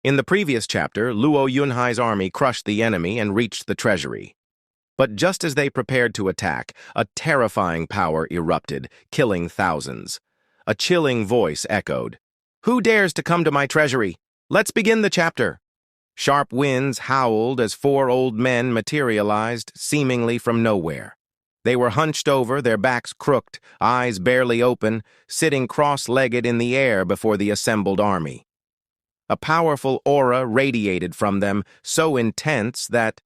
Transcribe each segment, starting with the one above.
In the previous chapter, Luo Yunhai's army crushed the enemy and reached the treasury. But just as they prepared to attack, a terrifying power erupted, killing thousands. A chilling voice echoed, "Who dares to come to my treasury? Let's begin the chapter." Sharp winds howled as four old men materialized, seemingly from nowhere. They were hunched over, their backs crooked, eyes barely open, sitting cross-legged in the air before the assembled army. A powerful aura radiated from them, so intense that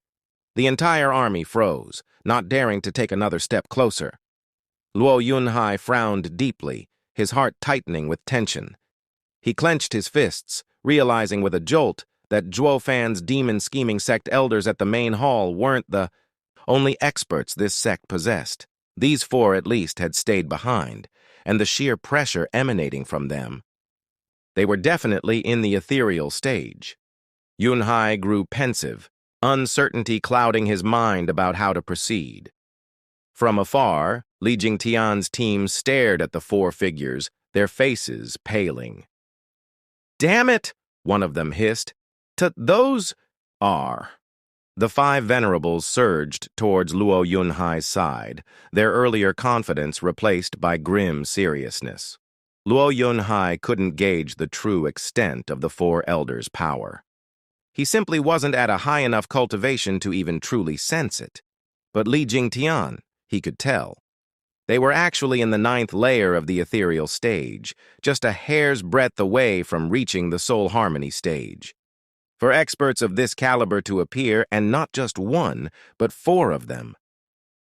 the entire army froze, not daring to take another step closer. Luo Yunhai frowned deeply, his heart tightening with tension. He clenched his fists, realizing with a jolt that Zhuo Fan's demon-scheming sect elders at the main hall weren't the only experts this sect possessed. These four at least had stayed behind, and the sheer pressure emanating from them. They were definitely in the ethereal stage. Yunhai grew pensive, uncertainty clouding his mind about how to proceed. From afar, Li Jingtian's team stared at the four figures, their faces paling. "Damn it!" one of them hissed. "Those are..." The five venerables surged towards Luo Yunhai's side, their earlier confidence replaced by grim seriousness. Luo Yunhai couldn't gauge the true extent of the four elders' power. He simply wasn't at a high enough cultivation to even truly sense it. But Li Jingtian, he could tell. They were actually in the 9th layer of the ethereal stage, just a hair's breadth away from reaching the soul harmony stage. For experts of this caliber to appear, and not just one, but four of them.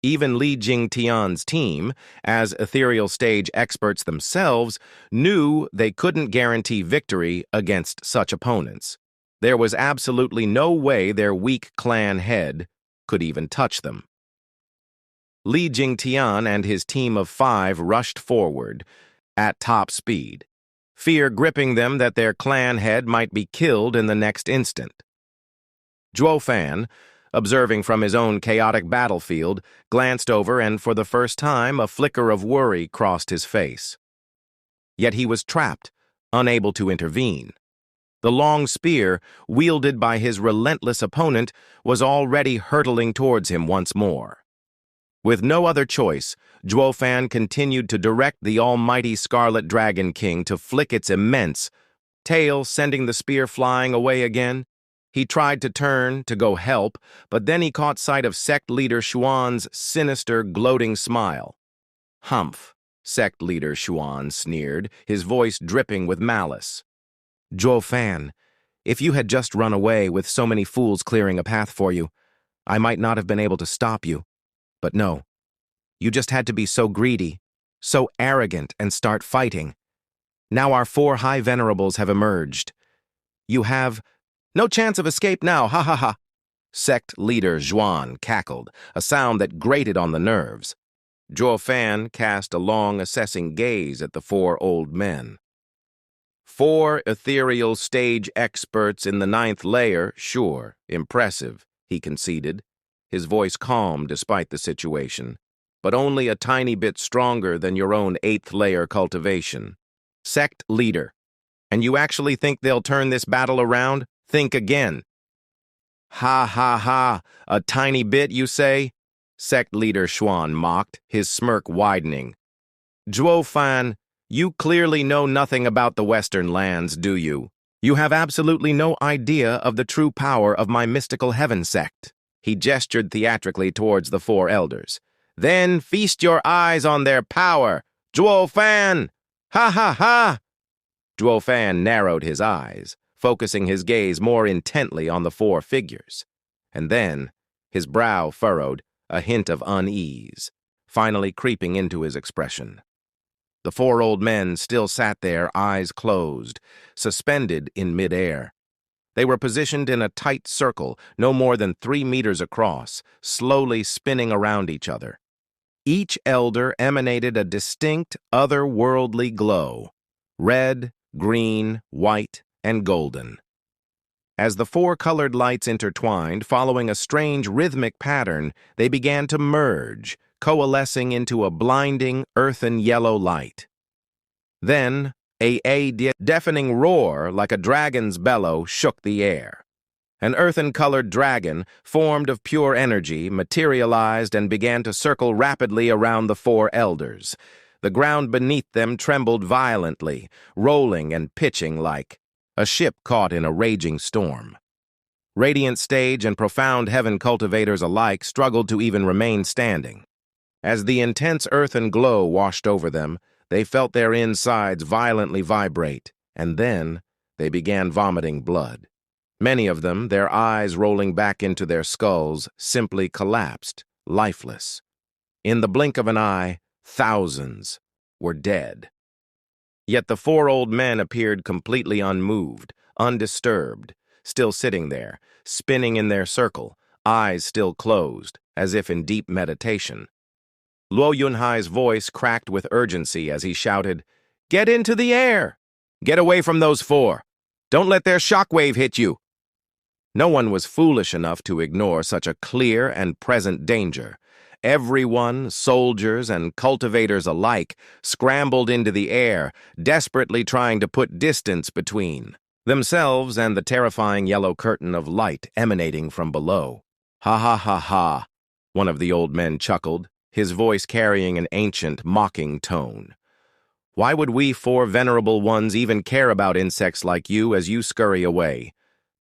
Even Li Jingtian's team, as ethereal stage experts themselves, knew they couldn't guarantee victory against such opponents. There was absolutely no way their weak clan head could even touch them. Li Jingtian and his team of 5 rushed forward at top speed, fear gripping them that their clan head might be killed in the next instant. Zhuo Fan, observing from his own chaotic battlefield, glanced over and for the first time a flicker of worry crossed his face. Yet he was trapped, unable to intervene. The long spear, wielded by his relentless opponent, was already hurtling towards him once more. With no other choice, Zhuo Fan continued to direct the almighty Scarlet Dragon King to flick its immense tail, sending the spear flying away again. He tried to turn, to go help, but then he caught sight of sect leader Xuan's sinister, gloating smile. "Humph," sect leader Xuan sneered, his voice dripping with malice. "Zhuo Fan, if you had just run away with so many fools clearing a path for you, I might not have been able to stop you. But no, you just had to be so greedy, so arrogant, and start fighting. Now our 4 high venerables have emerged. You have no chance of escape now, ha ha ha." Sect leader Xuan cackled, a sound that grated on the nerves. Zhuo Fan cast a long, assessing gaze at the 4 old men. 4 ethereal stage experts in the 9th layer, sure, impressive, he conceded, his voice calm despite the situation, but only a tiny bit stronger than your own 8th layer cultivation. Sect leader, and you actually think they'll turn this battle around? Think again. "Ha ha ha, a tiny bit, you say?" Sect leader Xuan mocked, his smirk widening. "Zhuo Fan, you clearly know nothing about the Western lands, do you? You have absolutely no idea of the true power of my mystical heaven sect." He gestured theatrically towards the 4 elders. "Then feast your eyes on their power, Zhuo Fan! Ha ha ha!" Zhuo Fan narrowed his eyes, focusing his gaze more intently on the 4 figures. And then, his brow furrowed, a hint of unease, finally creeping into his expression. The 4 old men still sat there, eyes closed, suspended in midair. They were positioned in a tight circle, no more than 3 meters across, slowly spinning around each other. Each elder emanated a distinct, otherworldly glow, red, green, white, and golden. As the 4 colored lights intertwined, following a strange rhythmic pattern, they began to merge, coalescing into a blinding, earthen yellow light. Then, A deafening roar like a dragon's bellow shook the air. An earthen-colored dragon, formed of pure energy, materialized and began to circle rapidly around the four elders. The ground beneath them trembled violently, rolling and pitching like a ship caught in a raging storm. Radiant stage and profound heaven cultivators alike struggled to even remain standing. As the intense earthen glow washed over them, they felt their insides violently vibrate, and then they began vomiting blood. Many of them, their eyes rolling back into their skulls, simply collapsed, lifeless. In the blink of an eye, thousands were dead. Yet the four old men appeared completely unmoved, undisturbed, still sitting there, spinning in their circle, eyes still closed, as if in deep meditation. Luo Yunhai's voice cracked with urgency as he shouted, "Get into the air! Get away from those four! Don't let their shockwave hit you!" No one was foolish enough to ignore such a clear and present danger. Everyone, soldiers and cultivators alike, scrambled into the air, desperately trying to put distance between themselves and the terrifying yellow curtain of light emanating from below. "Ha ha ha ha," one of the old men chuckled, his voice carrying an ancient, mocking tone. "Why would we four venerable ones even care about insects like you as you scurry away?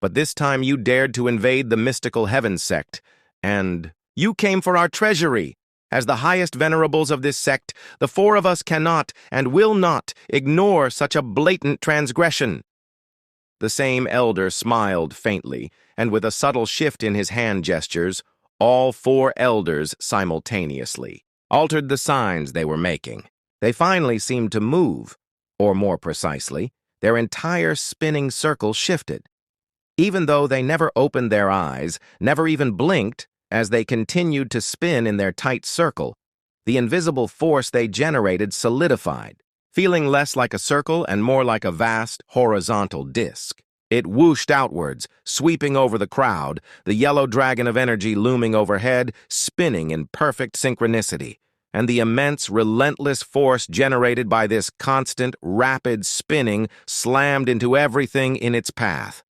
But this time you dared to invade the mystical heaven sect, and you came for our treasury. As the highest venerables of this sect, the four of us cannot and will not ignore such a blatant transgression." The same elder smiled faintly, and with a subtle shift in his hand gestures, all four elders simultaneously altered the signs they were making. They finally seemed to move, or more precisely, their entire spinning circle shifted. Even though they never opened their eyes, never even blinked, as they continued to spin in their tight circle, the invisible force they generated solidified, feeling less like a circle and more like a vast, horizontal disk. It whooshed outwards, sweeping over the crowd, the yellow dragon of energy looming overhead, spinning in perfect synchronicity, and the immense, relentless force generated by this constant, rapid spinning slammed into everything in its path.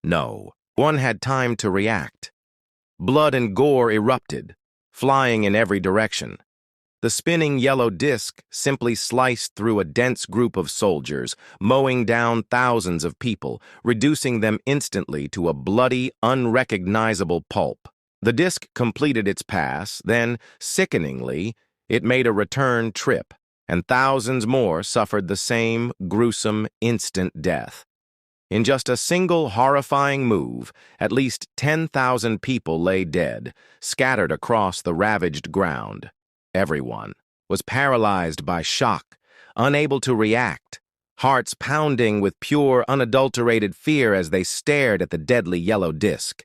No one had time to react. Blood and gore erupted, flying in every direction. The spinning yellow disk simply sliced through a dense group of soldiers, mowing down thousands of people, reducing them instantly to a bloody, unrecognizable pulp. The disk completed its pass, then, sickeningly, it made a return trip, and thousands more suffered the same gruesome, instant death. In just a single horrifying move, at least 10,000 people lay dead, scattered across the ravaged ground. Everyone was paralyzed by shock, unable to react, hearts pounding with pure, unadulterated fear as they stared at the deadly yellow disk.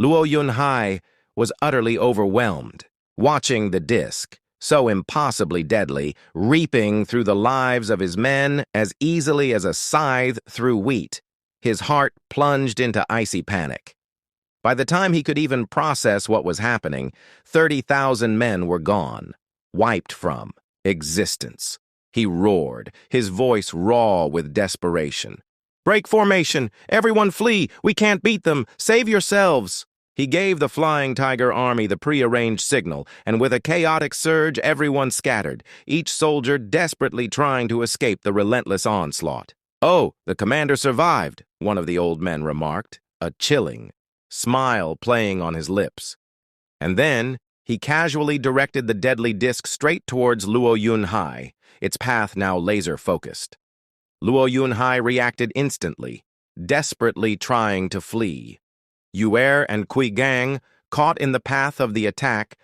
Luo Yunhai was utterly overwhelmed, watching the disk, so impossibly deadly, reaping through the lives of his men as easily as a scythe through wheat. His heart plunged into icy panic. By the time he could even process what was happening, 30,000 men were gone, wiped from existence. He roared, his voice raw with desperation. "Break formation! Everyone flee! We can't beat them! Save yourselves!" He gave the Flying Tiger Army the prearranged signal, and with a chaotic surge, everyone scattered, each soldier desperately trying to escape the relentless onslaught. "Oh, the commander survived," one of the old men remarked, a chilling smile playing on his lips. And then he casually directed the deadly disc straight towards Luo Yunhai, its path now laser-focused. Luo Yunhai reacted instantly, desperately trying to flee. Yuer and Kui Gang, caught in the path of the attack,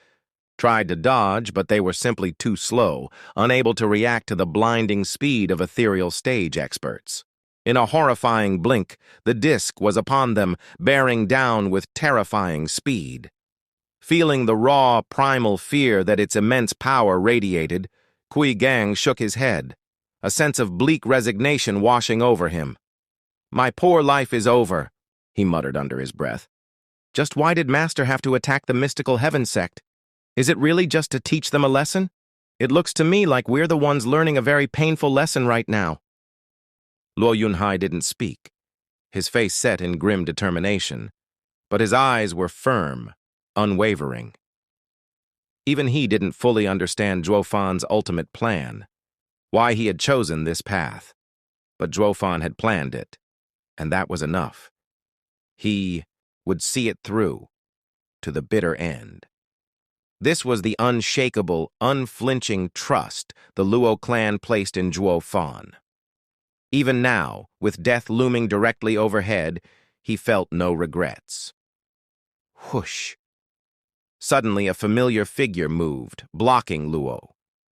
tried to dodge, but they were simply too slow, unable to react to the blinding speed of ethereal stage experts. In a horrifying blink, the disc was upon them, bearing down with terrifying speed. Feeling the raw, primal fear that its immense power radiated, Kui Gang shook his head, a sense of bleak resignation washing over him. "My poor life is over," he muttered under his breath. "Just why did Master have to attack the mystical heaven sect? Is it really just to teach them a lesson? It looks to me like we're the ones learning a very painful lesson right now." Luo Yunhai didn't speak, his face set in grim determination, but his eyes were firm, unwavering. Even he didn't fully understand Zhuo Fan's ultimate plan, why he had chosen this path. But Zhuo Fan had planned it, and that was enough. He would see it through, to the bitter end. This was the unshakable, unflinching trust the Luo clan placed in Zhuo Fan. Even now, with death looming directly overhead, he felt no regrets. Whoosh! Suddenly, a familiar figure moved, blocking Luo.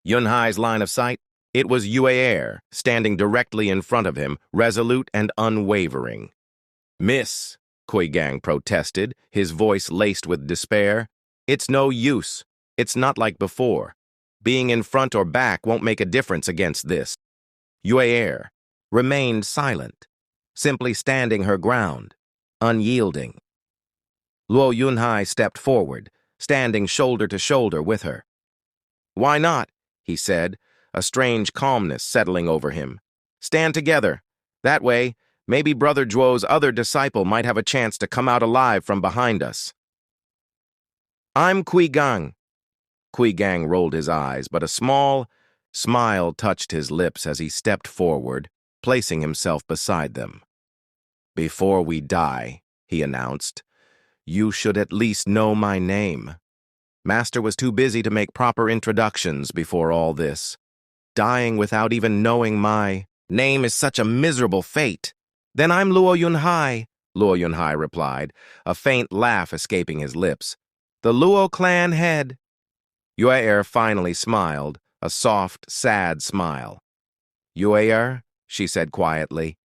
Yunhai's line of sight? It was Yue, standing directly in front of him, resolute and unwavering. "Miss," Kuigang protested, his voice laced with despair. "It's no use. It's not like before. Being in front or back won't make a difference against this." Yue remained silent, simply standing her ground, unyielding. Luo Yunhai stepped forward, standing shoulder to shoulder with her. "Why not?" he said, a strange calmness settling over him. "Stand together. That way, maybe Brother Zhuo's other disciple might have a chance to come out alive from behind us." "I'm Kuigang." Kuigang rolled his eyes, but a small smile touched his lips as he stepped forward, placing himself beside them. "Before we die," he announced, "you should at least know my name." Master was too busy to make proper introductions before all this. Dying without even knowing my name is such a miserable fate. "Then I'm Luo Yunhai," Luo Yunhai replied, a faint laugh escaping his lips. "The Luo clan head." Yue finally smiled, a soft, sad smile. "Yue," she said quietly,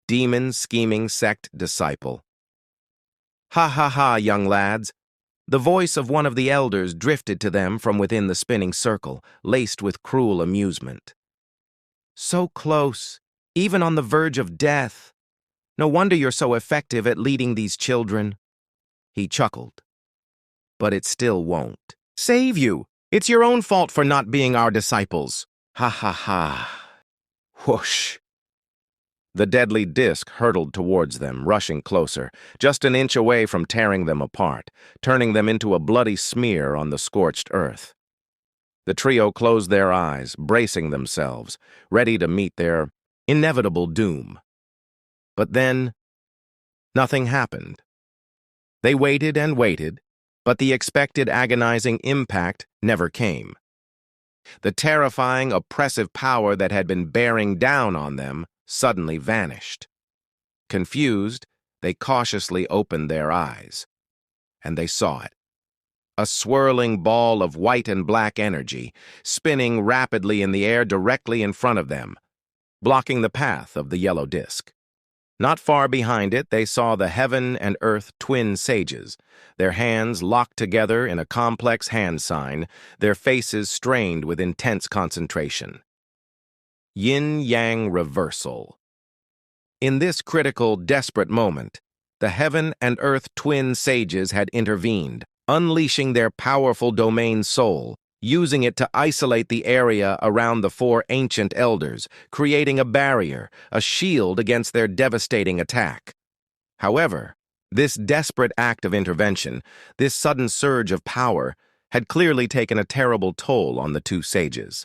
"demon scheming sect disciple." "Ha ha ha, young lads." The voice of one of the elders drifted to them from within the spinning circle, laced with cruel amusement. "So close, even on the verge of death. No wonder you're so effective at leading these children." He chuckled. "But it still won't save you. It's your own fault for not being our disciples." Ha ha ha. Whoosh. The deadly disc hurtled towards them, rushing closer, just an inch away from tearing them apart, turning them into a bloody smear on the scorched earth. The trio closed their eyes, bracing themselves, ready to meet their inevitable doom. But then, nothing happened. They waited and waited, but the expected agonizing impact never came. The terrifying, oppressive power that had been bearing down on them suddenly vanished. Confused, they cautiously opened their eyes, and they saw it. A swirling ball of white and black energy, spinning rapidly in the air directly in front of them, blocking the path of the yellow disk. Not far behind it, they saw the heaven and earth twin sages, their hands locked together in a complex hand sign, their faces strained with intense concentration. Yin-yang reversal. In this critical, desperate moment, the heaven and earth twin sages had intervened, unleashing their powerful domain soul, using it to isolate the area around the four ancient elders, creating a barrier, a shield against their devastating attack. However, this desperate act of intervention, this sudden surge of power, had clearly taken a terrible toll on the two sages.